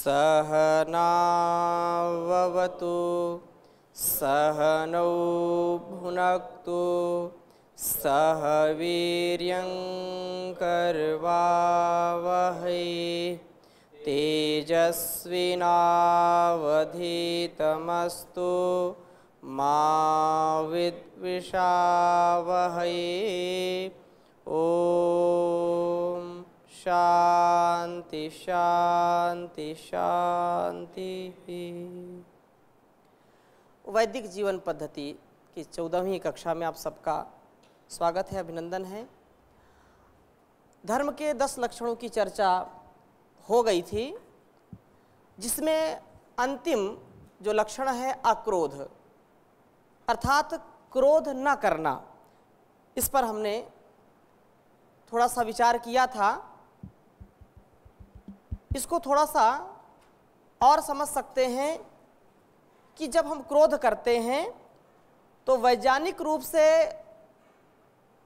सहनाववतु सहनौ भुनक्तु सह वीर्यं करवावहै तेजस्विनावधीतमस्तु मा विद्विषावहै। ओम शांति शांति शांति। वैदिक जीवन पद्धति की 14वीं कक्षा में आप सबका स्वागत है, अभिनंदन है। धर्म के 10 लक्षणों की चर्चा हो गई थी, जिसमें अंतिम जो लक्षण है अक्रोध, अर्थात क्रोध न करना, इस पर हमने थोड़ा सा विचार किया था। इसको थोड़ा सा और समझ सकते हैं कि जब हम क्रोध करते हैं तो वैज्ञानिक रूप से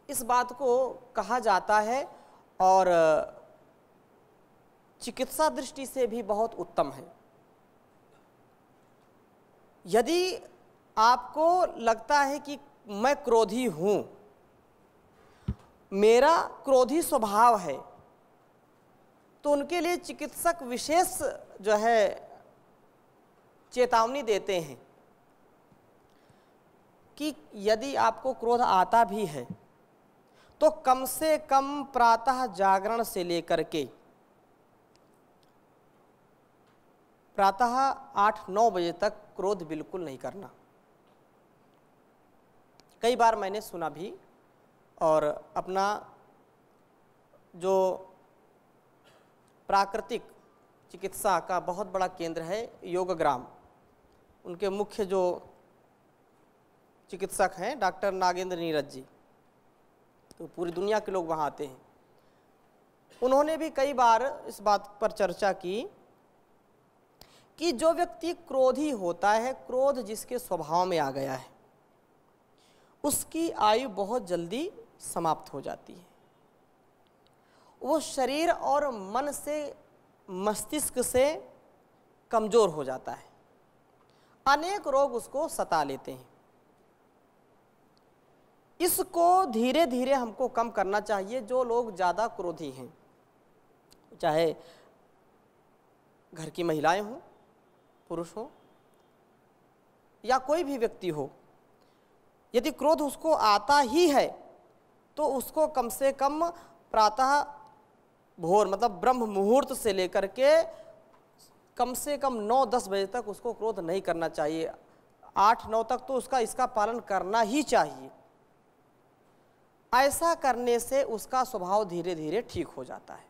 इस बात को कहा जाता है और चिकित्सा दृष्टि से भी बहुत उत्तम है। यदि आपको लगता है कि मैं क्रोधी हूँ, मेरा क्रोधी स्वभाव है, तो उनके लिए चिकित्सक विशेष जो है चेतावनी देते हैं कि यदि आपको क्रोध आता भी है तो कम से कम प्रातः जागरण से लेकर के प्रातः 8-9 बजे तक क्रोध बिल्कुल नहीं करना। कई बार मैंने सुना भी, और अपना जो प्राकृतिक चिकित्सा का बहुत बड़ा केंद्र है योगग्राम, उनके मुख्य जो चिकित्सक हैं डॉक्टर नागेंद्र नीरज जी, तो पूरी दुनिया के लोग वहाँ आते हैं। उन्होंने भी कई बार इस बात पर चर्चा की कि जो व्यक्ति क्रोधी होता है, क्रोध जिसके स्वभाव में आ गया है, उसकी आयु बहुत जल्दी समाप्त हो जाती है। वो शरीर और मन से, मस्तिष्क से कमजोर हो जाता है, अनेक रोग उसको सता लेते हैं। इसको धीरे धीरे हमको कम करना चाहिए। जो लोग ज़्यादा क्रोधी हैं, चाहे घर की महिलाएं हों, पुरुष हो या कोई भी व्यक्ति हो, यदि क्रोध उसको आता ही है तो उसको कम से कम प्रातः भोर मतलब ब्रह्म मुहूर्त से लेकर के कम से कम 9-10 बजे तक उसको क्रोध नहीं करना चाहिए। 8-9 तक तो इसका पालन करना ही चाहिए। ऐसा करने से उसका स्वभाव धीरे धीरे ठीक हो जाता है।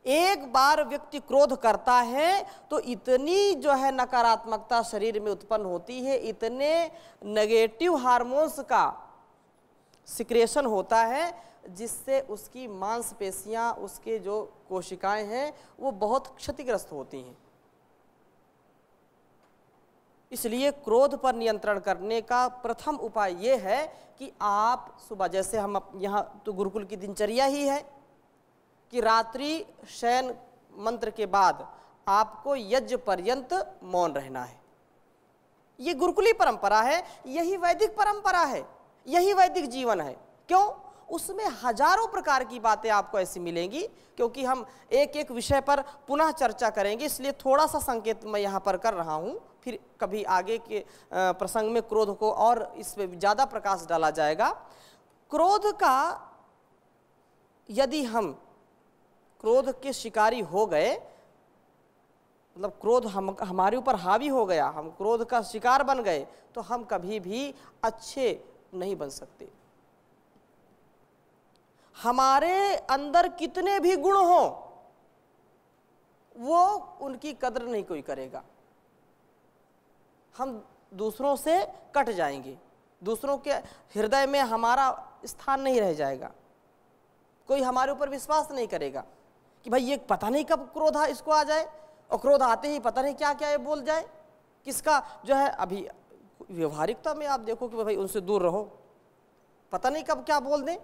एक बार व्यक्ति क्रोध करता है तो इतनी जो है नकारात्मकता शरीर में उत्पन्न होती है, इतने नेगेटिव हार्मोन्स का सिक्रेशन होता है, जिससे उसकी मांसपेशियां, उसके जो कोशिकाएं हैं, वो बहुत क्षतिग्रस्त होती हैं। इसलिए क्रोध पर नियंत्रण करने का प्रथम उपाय ये है कि आप सुबह, जैसे हम यहाँ तो गुरुकुल की दिनचर्या ही है कि रात्रि शयन मंत्र के बाद आपको यज्ञ पर्यंत मौन रहना है। ये गुरुकुली परंपरा है, यही वैदिक परंपरा है, यही वैदिक जीवन है। क्यों? उसमें हजारों प्रकार की बातें आपको ऐसी मिलेंगी, क्योंकि हम एक एक विषय पर पुनः चर्चा करेंगे, इसलिए थोड़ा सा संकेत मैं यहाँ पर कर रहा हूँ। फिर कभी आगे के प्रसंग में क्रोध को और इसमें ज़्यादा प्रकाश डाला जाएगा। क्रोध का, यदि हम क्रोध के शिकारी हो गए, मतलब क्रोध हमारे ऊपर हावी हो गया, हम क्रोध का शिकार बन गए, तो हम कभी भी अच्छे नहीं बन सकते। हमारे अंदर कितने भी गुण हो, वो उनकी कदर नहीं कोई करेगा। हम दूसरों से कट जाएंगे, दूसरों के हृदय में हमारा स्थान नहीं रह जाएगा। कोई हमारे ऊपर विश्वास नहीं करेगा कि भाई ये पता नहीं कब क्रोध इसको आ जाए, और क्रोध आते ही पता नहीं क्या क्या ये बोल जाए। किसका जो है, अभी व्यवहारिकता में आप देखो कि भाई उनसे दूर रहो, पता नहीं कब क्या बोल दें।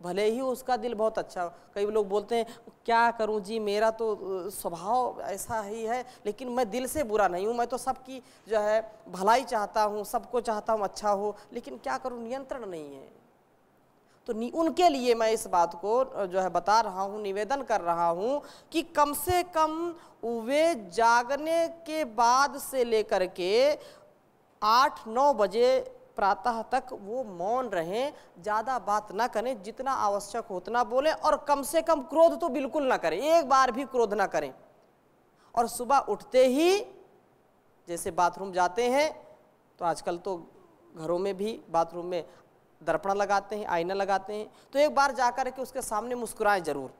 भले ही उसका दिल बहुत अच्छा हो। कई लोग बोलते हैं क्या करूं जी, मेरा तो स्वभाव ऐसा ही है, लेकिन मैं दिल से बुरा नहीं हूं, मैं तो सबकी जो है भलाई चाहता हूं, सबको चाहता हूं अच्छा हो, लेकिन क्या करूं, नियंत्रण नहीं है। तो उनके लिए मैं इस बात को जो है बता रहा हूं, निवेदन कर रहा हूं कि कम से कम वे जागने के बाद से लेकर के 8-9 बजे प्रातः तक वो मौन रहें, ज़्यादा बात ना करें, जितना आवश्यक हो उतना बोलें, और कम से कम क्रोध तो बिल्कुल ना करें, एक बार भी क्रोध ना करें। और सुबह उठते ही जैसे बाथरूम जाते हैं, तो आजकल तो घरों में भी बाथरूम में दर्पण लगाते हैं, आईना लगाते हैं, तो एक बार जाकर के उसके सामने मुस्कुराएं जरूर,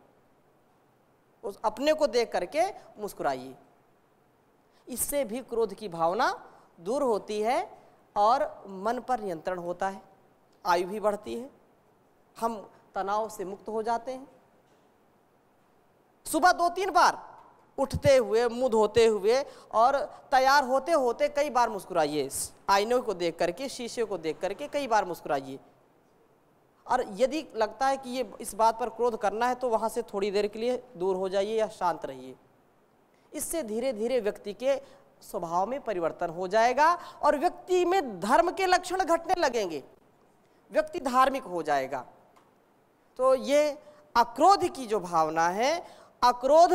उस अपने को देख करके मुस्कुराइए। इससे भी क्रोध की भावना दूर होती है और मन पर नियंत्रण होता है, आयु भी बढ़ती है, हम तनाव से मुक्त हो जाते हैं। सुबह 2-3 बार उठते हुए, मुंह धोते हुए और तैयार होते होते कई बार मुस्कुराइए, आईने को देख करके, शीशे को देख करके कई बार मुस्कुराइए। और यदि लगता है कि ये इस बात पर क्रोध करना है तो वहाँ से थोड़ी देर के लिए दूर हो जाइए या शांत रहिए। इससे धीरे धीरे व्यक्ति के स्वभाव में परिवर्तन हो जाएगा और व्यक्ति में धर्म के लक्षण घटने लगेंगे, व्यक्ति धार्मिक हो जाएगा। तो ये अक्रोध की जो भावना है, अक्रोध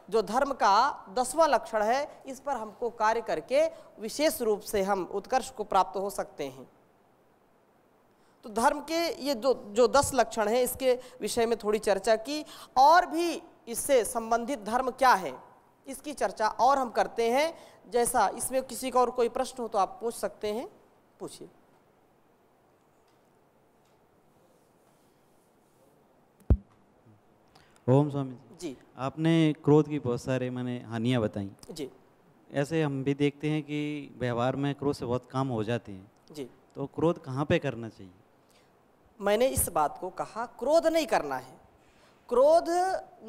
जो धर्म का 10वां लक्षण है, इस पर हमको कार्य करके विशेष रूप से हम उत्कर्ष को प्राप्त हो सकते हैं। तो धर्म के ये जो 10 लक्षण हैं, इसके विषय में थोड़ी चर्चा की, और भी इससे संबंधित धर्म क्या है इसकी चर्चा और हम करते हैं। जैसा इसमें किसी का और कोई प्रश्न हो तो आप पूछ सकते हैं, पूछिए। ओम स्वामी जी, आपने क्रोध की बहुत सारे माने हानियाँ बताई जी ऐसे हम भी देखते हैं कि व्यवहार में क्रोध से बहुत काम हो जाते हैं, जी। तो क्रोध कहाँ पे करना चाहिए? मैंने इस बात को कहा, क्रोध नहीं करना है, क्रोध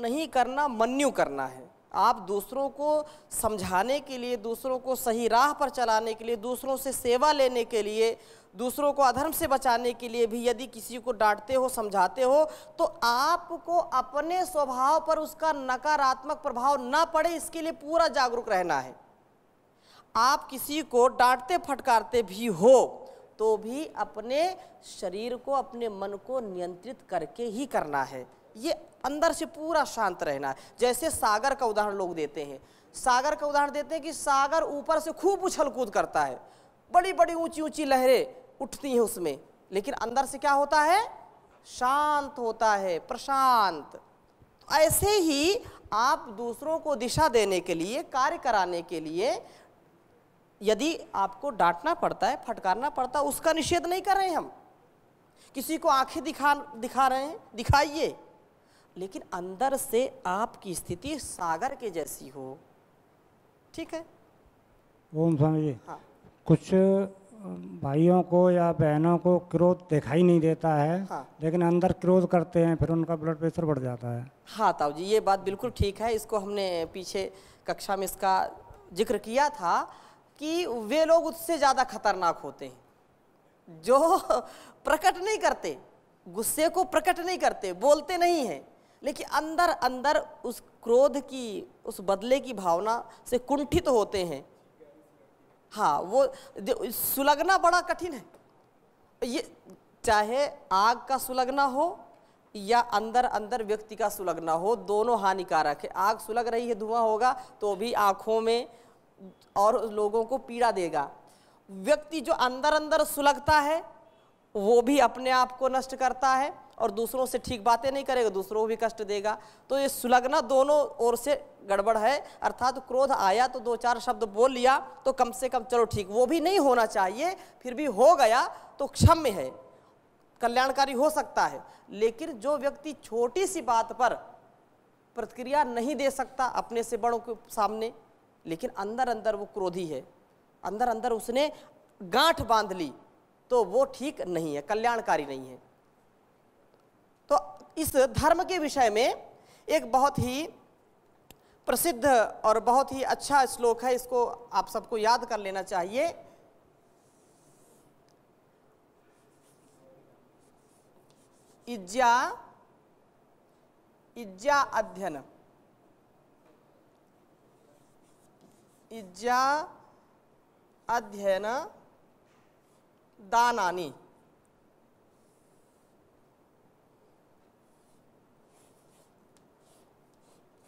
नहीं करना, मन्यु करना है। आप दूसरों को समझाने के लिए, दूसरों को सही राह पर चलाने के लिए, दूसरों से सेवा लेने के लिए, दूसरों को अधर्म से बचाने के लिए भी यदि किसी को डांटते हो, समझाते हो, तो आपको अपने स्वभाव पर उसका नकारात्मक प्रभाव ना पड़े, इसके लिए पूरा जागरूक रहना है। आप किसी को डांटते फटकारते भी हो तो भी अपने शरीर को, अपने मन को नियंत्रित करके ही करना है। ये अंदर से पूरा शांत रहना है। जैसे सागर का उदाहरण लोग देते हैं, सागर का उदाहरण देते हैं कि सागर ऊपर से खूब उछल कूद करता है, बड़ी बड़ी ऊंची ऊंची लहरें उठती हैं उसमें, लेकिन अंदर से क्या होता है? शांत होता है, प्रशांत। ऐसे ही आप दूसरों को दिशा देने के लिए, कार्य कराने के लिए यदि आपको डांटना पड़ता है, फटकारना पड़ता है, उसका निषेध नहीं कर रहे हैं हम। किसी को आंखें दिखा रहे हैं, दिखाइए, लेकिन अंदर से आपकी स्थिति सागर के जैसी हो। ठीक है? ओम स्वामी जी। हाँ। कुछ भाइयों को या बहनों को क्रोध दिखाई नहीं देता है, हाँ। लेकिन अंदर क्रोध करते हैं, फिर उनका ब्लड प्रेशर बढ़ जाता है। हाँ ताऊ जी, ये बात बिल्कुल ठीक है। इसको हमने पीछे कक्षा में इसका जिक्र किया था कि वे लोग उससे ज़्यादा खतरनाक होते हैं जो प्रकट नहीं करते, गुस्से को प्रकट नहीं करते, बोलते नहीं हैं, लेकिन अंदर अंदर उस क्रोध की, उस बदले की भावना से कुंठित होते हैं। हाँ, वो सुलगना बड़ा कठिन है। ये चाहे आग का सुलगना हो या अंदर अंदर व्यक्ति का सुलगना हो, दोनों हानिकारक है। आग सुलग रही है, धुआं होगा तो भी आँखों में और लोगों को पीड़ा देगा। व्यक्ति जो अंदर अंदर सुलगता है वो भी अपने आप को नष्ट करता है और दूसरों से ठीक बातें नहीं करेगा, दूसरों को भी कष्ट देगा। तो ये सुलगना दोनों ओर से गड़बड़ है। अर्थात क्रोध आया तो 2-4 शब्द बोल लिया तो कम से कम चलो ठीक, वो भी नहीं होना चाहिए, फिर भी हो गया तो क्षम्य है, कल्याणकारी हो सकता है। लेकिन जो व्यक्ति छोटी सी बात पर प्रतिक्रिया नहीं दे सकता अपने से बड़ों के सामने, लेकिन अंदर अंदर वो क्रोधी है, अंदर अंदर उसने गांठ बांध ली, तो वो ठीक नहीं है, कल्याणकारी नहीं है। तो इस धर्म के विषय में एक बहुत ही प्रसिद्ध और बहुत ही अच्छा श्लोक है, इसको आप सबको याद कर लेना चाहिए। इज्जा, इज्जा अध्ययन, इज्जा अध्ययन दानानि,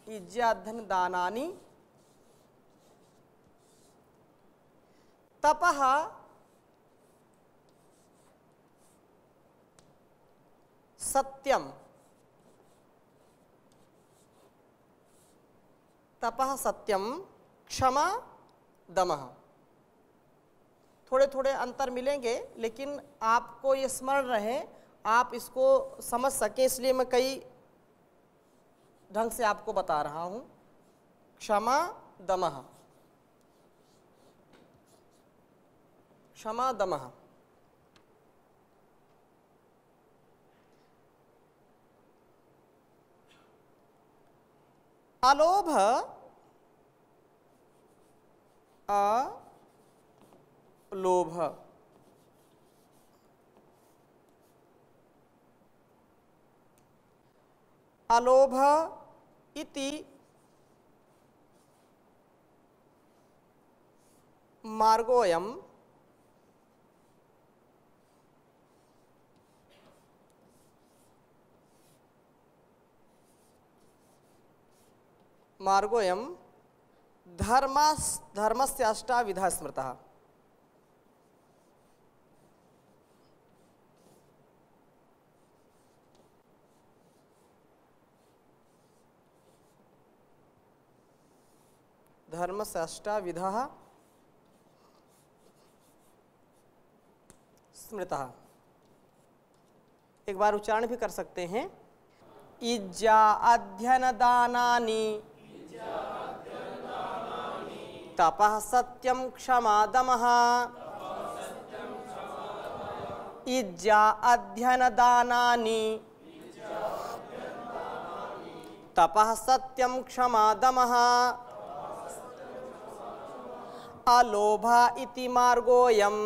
इज्जा अध्ययन दानानि तपः सत्यम, तपः सत्यम क्षमा दमः। थोड़े थोड़े अंतर मिलेंगे, लेकिन आपको ये स्मरण रहे, आप इसको समझ सकें, इसलिए मैं कई ढंग से आपको बता रहा हूं। क्षमा दमः, क्षमा दमः। अलोभ, अलोभ, अलोभ इति मार्गोऽयं मार्गोऽयं धर्मस्य अष्टाविधा स्मृतः। धर्मस्य अष्टाविधः स्मृतः। एक बार उच्चारण भी कर सकते हैं। इज्जा अध्ययन दानानि तपः सत्यम क्षमा दमः। इज्जा अध्ययन दानानि तपः सत्यम क्षमा दमः। अलोभ इति मार्गोऽयं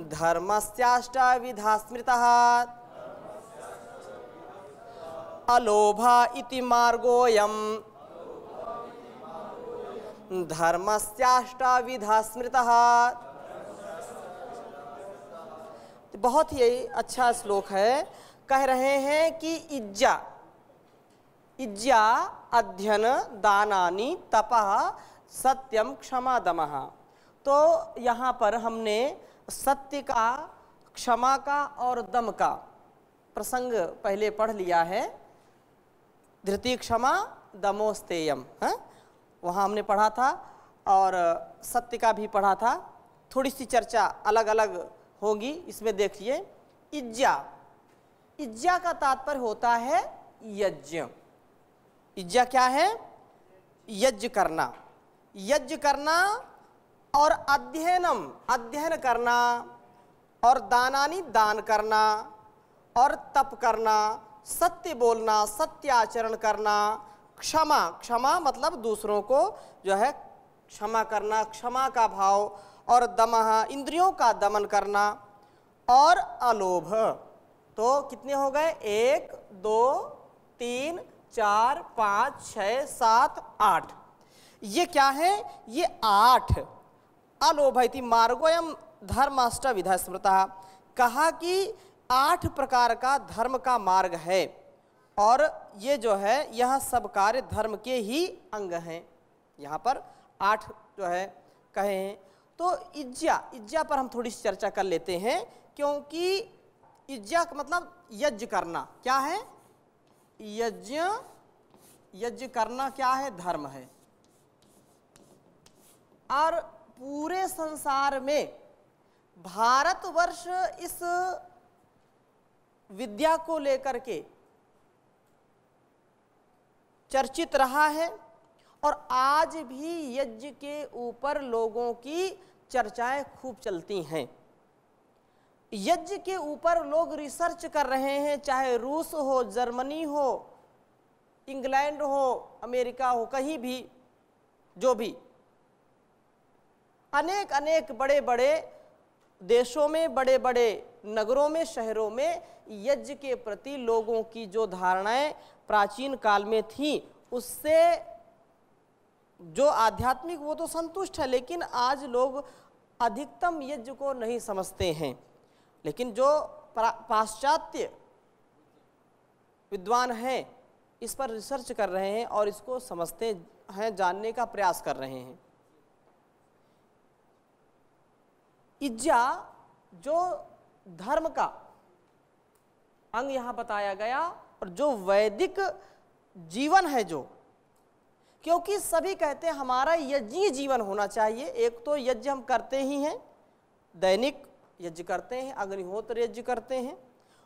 धर्मस्याष्टाविधा स्मृतः। अलोभ इति मार्गोऽयं धर्मस्याष्टाविधा स्मृतः। बहुत ही अच्छा श्लोक है। कह रहे हैं कि इज्जा, इज्जा अध्ययन दानानि तपः सत्यम क्षमा दमः। तो यहाँ पर हमने सत्य का, क्षमा का और दम का प्रसंग पहले पढ़ लिया है। धृति क्षमा दमोस्तेयम, है वहाँ हमने पढ़ा था, और सत्य का भी पढ़ा था। थोड़ी सी चर्चा अलग अलग होगी, इसमें देखिए। इज्जा, इज्जा का तात्पर्य होता है यज्ञ। इज्जा क्या है? यज्ञ करना, यज्ञ करना। और अध्ययनम, अध्ययन करना। और दानानि, दान करना। और तप करना, सत्य बोलना, सत्य आचरण करना। क्षमा, क्षमा मतलब दूसरों को जो है क्षमा करना, क्षमा का भाव। और दमः, इंद्रियों का दमन करना। और अलोभ, तो कितने हो गए? 1 2 3 4 5 6 7 8। ये क्या है? ये 8। अलोभ इति मार्गोऽयं धर्माष्टविधा स्मृतः। कहा कि 8 प्रकार का धर्म का मार्ग है, और ये जो है यह सब कार्य धर्म के ही अंग हैं। यहाँ पर 8 जो है कहे हैं। तो इज्जा, इज्जा पर हम थोड़ी सी चर्चा कर लेते हैं, क्योंकि इज्जा का मतलब यज्ञ करना। क्या है? यज्ञ, यज्ञ करना क्या है? धर्म है। और पूरे संसार में भारतवर्ष इस विद्या को लेकर के चर्चित रहा है, और आज भी यज्ञ के ऊपर लोगों की चर्चाएं खूब चलती हैं। यज्ञ के ऊपर लोग रिसर्च कर रहे हैं, चाहे रूस हो, जर्मनी हो, इंग्लैंड हो, अमेरिका हो, कहीं भी जो भी अनेक अनेक बड़े बड़े देशों में, बड़े बड़े नगरों में, शहरों में यज्ञ के प्रति लोगों की जो धारणाएं प्राचीन काल में थी, उससे जो आध्यात्मिक वो तो संतुष्ट है, लेकिन आज लोग अधिकतम यज्ञ को नहीं समझते हैं। लेकिन जो पाश्चात्य विद्वान हैं इस पर रिसर्च कर रहे हैं और इसको समझते हैं, जानने का प्रयास कर रहे हैं। इज्जा जो धर्म का अंग यहाँ बताया गया, और जो वैदिक जीवन है, जो क्योंकि सभी कहते हैं हमारा यज्ञीय जीवन होना चाहिए। एक तो यज्ञ हम करते ही हैं, दैनिक यज्ञ करते हैं, अग्निहोत्र यज्ञ करते हैं,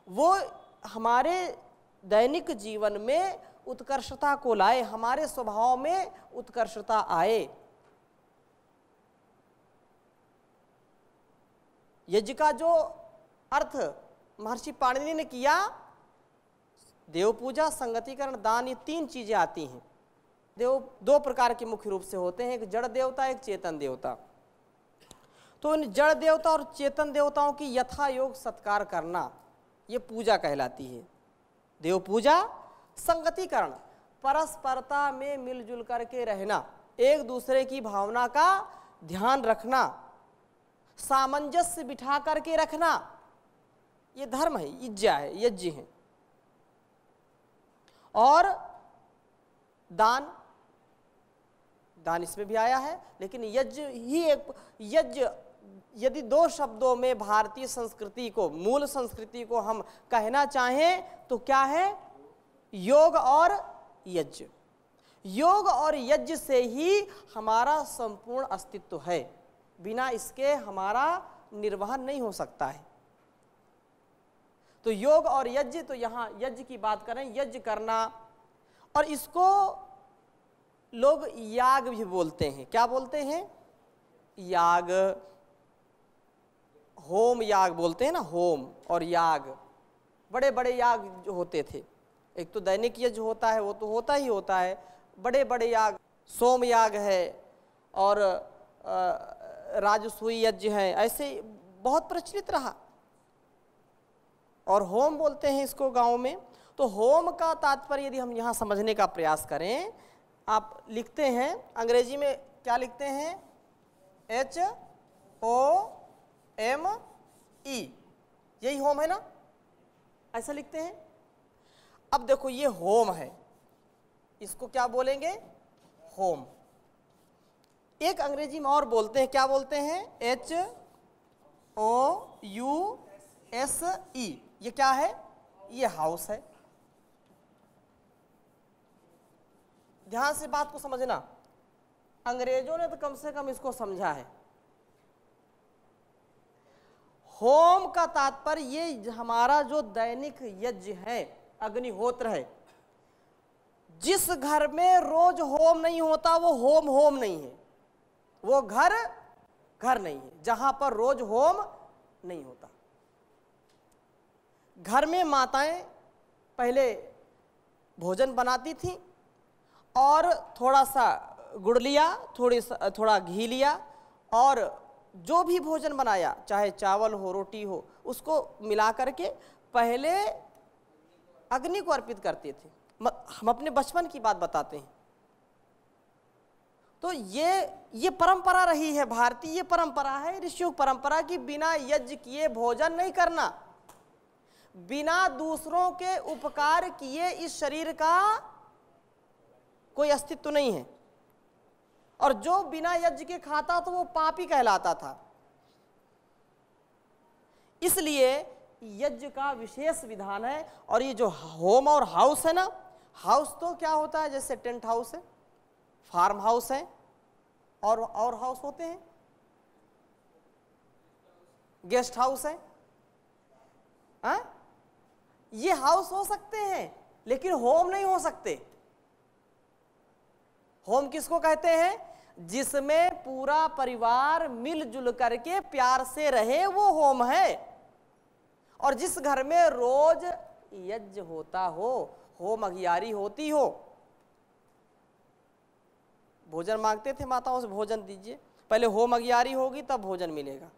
वो हमारे दैनिक जीवन में उत्कर्षता को लाए, हमारे स्वभाव में उत्कर्षता आए। यज्ञ का जो अर्थ महर्षि पाणिनि ने किया, देव पूजा, संगतिकरण, दान, ये 3 चीजें आती हैं। देव 2 प्रकार के मुख्य रूप से होते हैं, एक जड़ देवता, एक चेतन देवता। तो इन जड़ देवता और चेतन देवताओं की यथा योग सत्कार करना, ये पूजा कहलाती है। देव पूजा, संगतिकरण, परस्परता में मिलजुल करके रहना, एक दूसरे की भावना का ध्यान रखना, सामंजस्य बिठा करके रखना, ये धर्म है, इज्जा है, यज्ञ है। और दान, दान इसमें भी आया है, लेकिन यज्ञ ही एक यज्ञ, यदि 2 शब्दों में भारतीय संस्कृति को, मूल संस्कृति को हम कहना चाहें तो क्या है? योग और यज्ञ। योग और यज्ञ से ही हमारा संपूर्ण अस्तित्व है, बिना इसके हमारा निर्वहन नहीं हो सकता है। तो योग और यज्ञ, तो यहाँ यज्ञ की बात करें, यज्ञ करना, और इसको लोग याग भी बोलते हैं। क्या बोलते हैं? याग, होम याग बोलते हैं ना, होम और याग। बड़े बड़े याग जो होते थे, एक तो दैनिक यज्ञ होता है, वो तो होता ही होता है। बड़े बड़े याग, सोम याग है और राजसूय यज्ञ है, ऐसे बहुत प्रचलित रहा। और होम बोलते हैं इसको गांव में। तो होम का तात्पर्य यदि हम यहाँ समझने का प्रयास करें, आप लिखते हैं अंग्रेजी में, क्या लिखते हैं? HOME, यही होम है ना, ऐसा लिखते हैं। अब देखो ये होम है, इसको क्या बोलेंगे? होम। एक अंग्रेजी में और बोलते हैं, क्या बोलते हैं? HOUSE, ये क्या है? ये हाउस है। ध्यान से बात को समझना, अंग्रेजों ने तो कम से कम इसको समझा है। होम का तात्पर्य ये हमारा जो दैनिक यज्ञ है, अग्निहोत्र है। जिस घर में रोज होम नहीं होता वो होम नहीं है, वो घर नहीं है जहां पर रोज होम नहीं होता। घर में माताएं पहले भोजन बनाती थीं और थोड़ा सा गुड़ लिया, थोड़ा घी लिया, और जो भी भोजन बनाया, चाहे चावल हो, रोटी हो, उसको मिला करके पहले अग्नि को अर्पित करते थे। हम अपने बचपन की बात बताते हैं। तो ये परंपरा रही है, भारतीय परंपरा है, ऋषियों परंपरा की बिना यज्ञ किए भोजन नहीं करना, बिना दूसरों के उपकार किए इस शरीर का कोई अस्तित्व नहीं है। और जो बिना यज्ञ के खाता तो वो पापी कहलाता था। इसलिए यज्ञ का विशेष विधान है। और ये जो होम और हाउस है ना, हाउस तो क्या होता है? जैसे टेंट हाउस है, फार्म हाउस है, और हाउस होते हैं, गेस्ट हाउस है। ये हाउस हो सकते हैं लेकिन होम नहीं हो सकते। होम किसको कहते हैं? जिसमें पूरा परिवार मिलजुल करके प्यार से रहे, वो होम है। और जिस घर में रोज यज्ञ होता हो, होम अघियारी होती हो, भोजन मांगते थे माताओं से, भोजन दीजिए, पहले होम अघियारी होगी तब भोजन मिलेगा।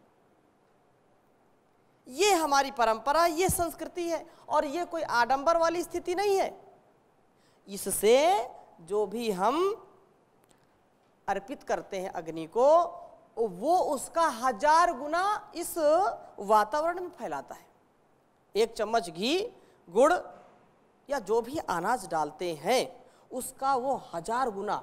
ये हमारी परंपरा, ये संस्कृति है, और ये कोई आडंबर वाली स्थिति नहीं है। इससे जो भी हम अर्पित करते हैं अग्नि को, वो उसका 1000 गुना इस वातावरण में फैलाता है। 1 चम्मच घी, गुड़ या जो भी अनाज डालते हैं उसका वो 1000 गुना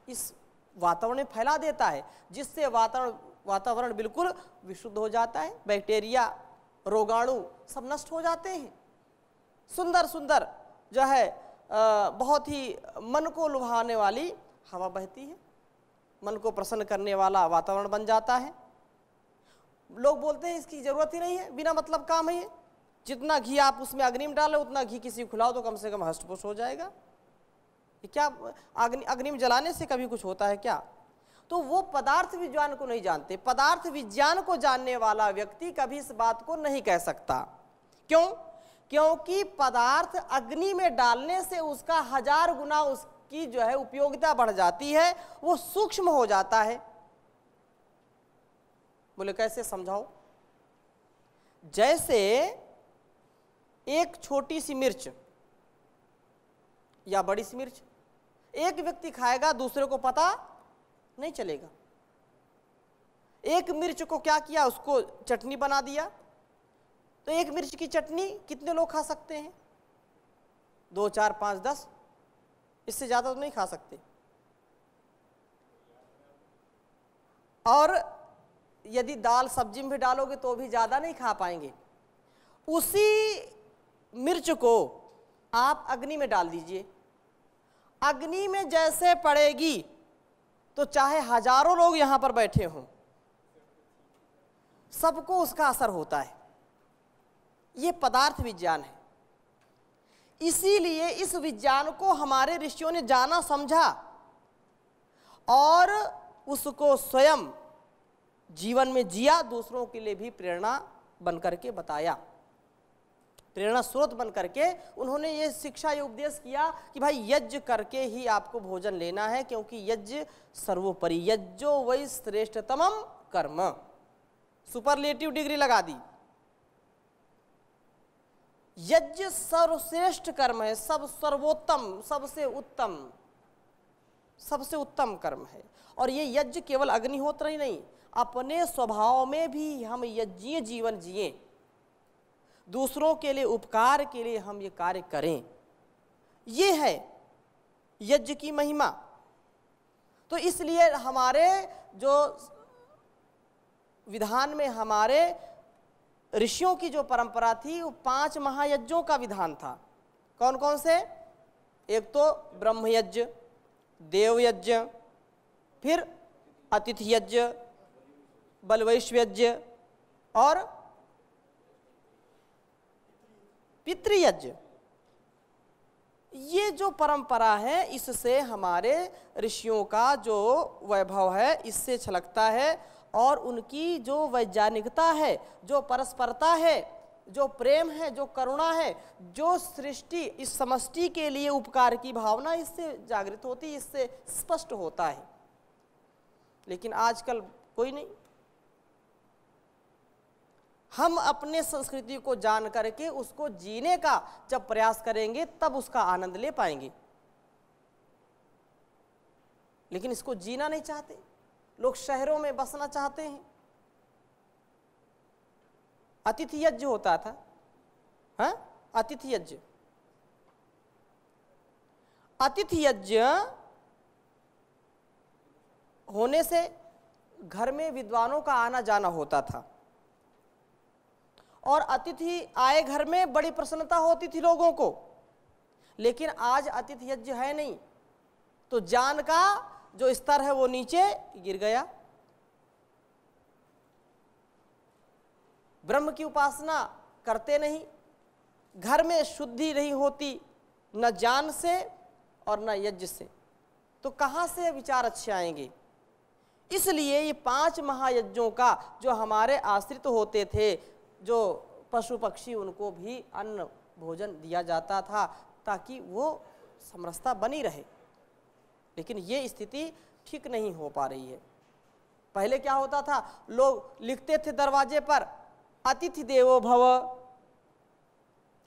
इस वातावरण में फैला देता है, जिससे वातावरण बिल्कुल विशुद्ध हो जाता है। बैक्टीरिया, रोगाणु सब नष्ट हो जाते हैं। सुंदर सुंदर जो है बहुत ही मन को लुभाने वाली हवा बहती है, मन को प्रसन्न करने वाला वातावरण बन जाता है। लोग बोलते हैं इसकी ज़रूरत ही नहीं है, बिना मतलब काम है ये, जितना घी आप उसमें अग्नि में डालो उतना घी किसी को खिलाओ तो कम से कम हष्ट-पुष्ट हो जाएगा। ये क्या अग्नि में जलाने से कभी कुछ होता है क्या? तो वो पदार्थ विज्ञान को नहीं जानते। पदार्थ विज्ञान को जानने वाला व्यक्ति कभी इस बात को नहीं कह सकता। क्यों? क्योंकि पदार्थ अग्नि में डालने से उसका 1000 गुना उसकी जो है उपयोगिता बढ़ जाती है, वो सूक्ष्म हो जाता है। बोले कैसे समझाओ? जैसे एक छोटी सी मिर्च या बड़ी सी मिर्च एक व्यक्ति खाएगा, दूसरे को पता नहीं चलेगा। एक मिर्च को क्या किया, उसको चटनी बना दिया, तो एक मिर्च की चटनी कितने लोग खा सकते हैं? 2, 4, 5, 10, इससे ज़्यादा तो नहीं खा सकते। और यदि दाल सब्जी में भी डालोगे तो भी ज़्यादा नहीं खा पाएंगे। उसी मिर्च को आप अग्नि में डाल दीजिए, अग्नि में जैसे पड़ेगी तो चाहे हजारों लोग यहां पर बैठे हों, सबको उसका असर होता है। ये पदार्थ विज्ञान है। इसीलिए इस विज्ञान को हमारे ऋषियों ने जाना, समझा और उसको स्वयं जीवन में जिया, दूसरों के लिए भी प्रेरणा बन करके बताया, प्रेरणा स्रोत बन करके उन्होंने ये शिक्षा, ये उपदेश किया कि भाई यज्ञ करके ही आपको भोजन लेना है, क्योंकि यज्ञ सर्वोपरि, यज्ञो वै श्रेष्ठतमम कर्म। सुपरलेटिव डिग्री लगा दी। यज्ञ सर्वश्रेष्ठ कर्म है, सब सर्वोत्तम, सबसे उत्तम कर्म है। और ये यज्ञ केवल अग्निहोत्र ही नहीं, अपने स्वभाव में भी हम यज्ञीय जीवन जिए, दूसरों के लिए, उपकार के लिए हम ये कार्य करें। ये है यज्ञ की महिमा। तो इसलिए हमारे जो विधान में, हमारे ऋषियों की जो परंपरा थी, वो 5 महायज्ञों का विधान था। कौन कौन से? एक तो ब्रह्मयज्ञ, देवयज्ञ, फिर अतिथि यज्ञ, बलवैश्वयज्ञ और पितृयज्ञ। ये जो परंपरा है, इससे हमारे ऋषियों का जो वैभव है इससे छलकता है, और उनकी जो वैज्ञानिकता है, जो परस्परता है, जो प्रेम है, जो करुणा है, जो सृष्टि, इस समष्टि के लिए उपकार की भावना, इससे जागृत होती है, इससे स्पष्ट होता है। लेकिन आजकल कोई नहीं। हम अपने संस्कृति को जान करके उसको जीने का जब प्रयास करेंगे तब उसका आनंद ले पाएंगे, लेकिन इसको जीना नहीं चाहते। लोग शहरों में बसना चाहते हैं। अतिथि यज्ञ होता था, हाँ, अतिथि यज्ञ। अतिथि यज्ञ होने से घर में विद्वानों का आना जाना होता था, और अतिथि आए घर में बड़ी प्रसन्नता होती थी लोगों को। लेकिन आज अतिथि यज्ञ है नहीं, तो ज्ञान का जो स्तर है वो नीचे गिर गया। ब्रह्म की उपासना करते नहीं, घर में शुद्धि नहीं होती, न ज्ञान से और न यज्ञ से, तो कहाँ से विचार अच्छे आएंगे? इसलिए ये 5 महायज्ञों का जो हमारे आश्रित होते थे, जो पशु पक्षी, उनको भी अन्न भोजन दिया जाता था ताकि वो समरसता बनी रहे। लेकिन ये स्थिति ठीक नहीं हो पा रही है। पहले क्या होता था, लोग लिखते थे दरवाजे पर अतिथि देवो भव,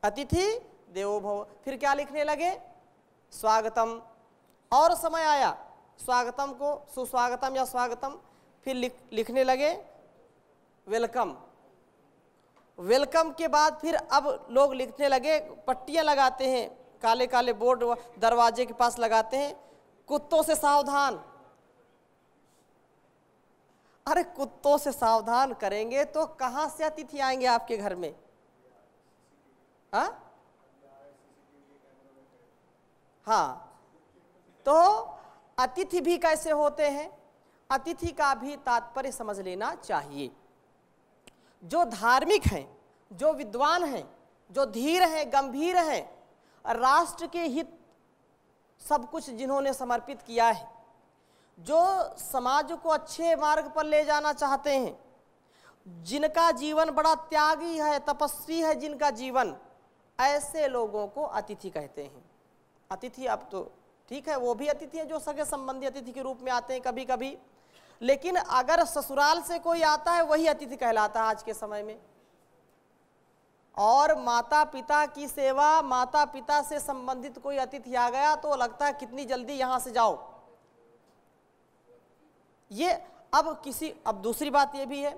अतिथि देवो भव। फिर क्या लिखने लगे? स्वागतम। और समय आया स्वागतम को सुस्वागतम या स्वागतम, फिर लिखने लगे वेलकम। वेलकम के बाद फिर अब लोग लिखने लगे, पट्टियां लगाते हैं, काले काले बोर्ड दरवाजे के पास लगाते हैं, कुत्तों से सावधान। अरे कुत्तों से सावधान करेंगे तो कहां से अतिथि आएंगे आपके घर में? हाँ, तो अतिथि भी कैसे होते हैं? अतिथि का भी तात्पर्य समझ लेना चाहिए। जो धार्मिक हैं, जो विद्वान हैं, जो धीर हैं, गंभीर हैं, राष्ट्र के हित सब कुछ जिन्होंने समर्पित किया है, जो समाज को अच्छे मार्ग पर ले जाना चाहते हैं, जिनका जीवन बड़ा त्यागी है, तपस्वी है जिनका जीवन, ऐसे लोगों को अतिथि कहते हैं। अतिथि अब तो ठीक है, वो भी अतिथि है जो सगे संबंधी अतिथि के रूप में आते हैं कभी कभी, लेकिन अगर ससुराल से कोई आता है वही अतिथि कहलाता है आज के समय में। और माता पिता की सेवा, माता पिता से संबंधित कोई अतिथि आ गया तो लगता है कितनी जल्दी यहां से जाओ। ये अब दूसरी बात ये भी है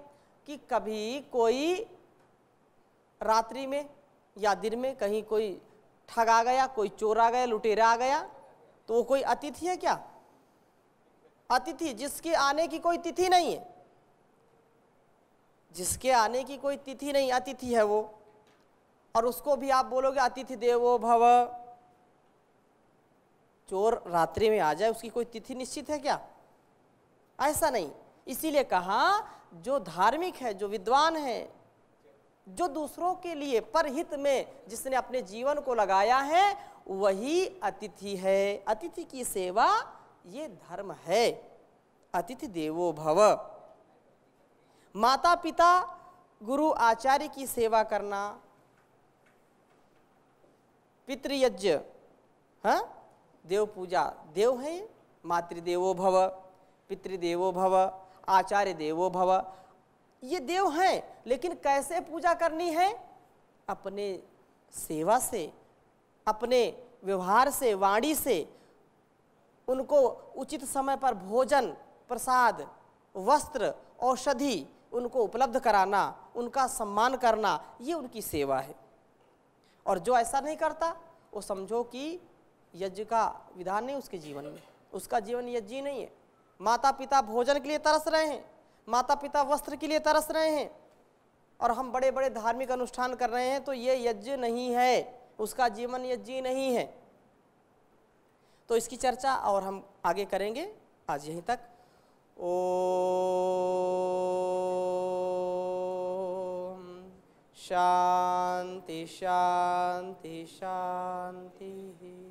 कि कभी कोई रात्रि में या दिन में कहीं कोई ठग आ गया, कोई चोर आ गया, लुटेरा आ गया, तो वो कोई अतिथि है क्या? अतिथि जिसके आने की कोई तिथि नहीं है, जिसके आने की कोई तिथि नहीं, अतिथि है वो। और उसको भी आप बोलोगे अतिथि देवो भव। चोर रात्रि में आ जाए उसकी कोई तिथि निश्चित है क्या? ऐसा नहीं। इसीलिए कहा जो धार्मिक है, जो विद्वान है, जो दूसरों के लिए परहित में जिसने अपने जीवन को लगाया है, वही अतिथि है। अतिथि की सेवा ये धर्म है। अतिथि देवो भव। माता पिता गुरु आचार्य की सेवा करना, पितृयज्ञ, हाँ, देव पूजा, देव है, मातृदेवो भव, पितृदेवो भव, आचार्य देवो भव, ये देव हैं। लेकिन कैसे पूजा करनी है? अपने सेवा से, अपने व्यवहार से, वाणी से उनको उचित समय पर भोजन, प्रसाद, वस्त्र, औषधि उनको उपलब्ध कराना, उनका सम्मान करना, ये उनकी सेवा है। और जो ऐसा नहीं करता वो समझो कि यज्ञ का विधान नहीं उसके जीवन में, उसका जीवन यज्ञ नहीं है। माता पिता भोजन के लिए तरस रहे हैं, माता पिता वस्त्र के लिए तरस रहे हैं, और हम बड़े बड़े धार्मिक अनुष्ठान कर रहे हैं, तो ये यज्ञ नहीं है, उसका जीवन यज्ञ नहीं है। तो इसकी चर्चा और हम आगे करेंगे। आज यहीं तक। ओम शांति शांति शांति।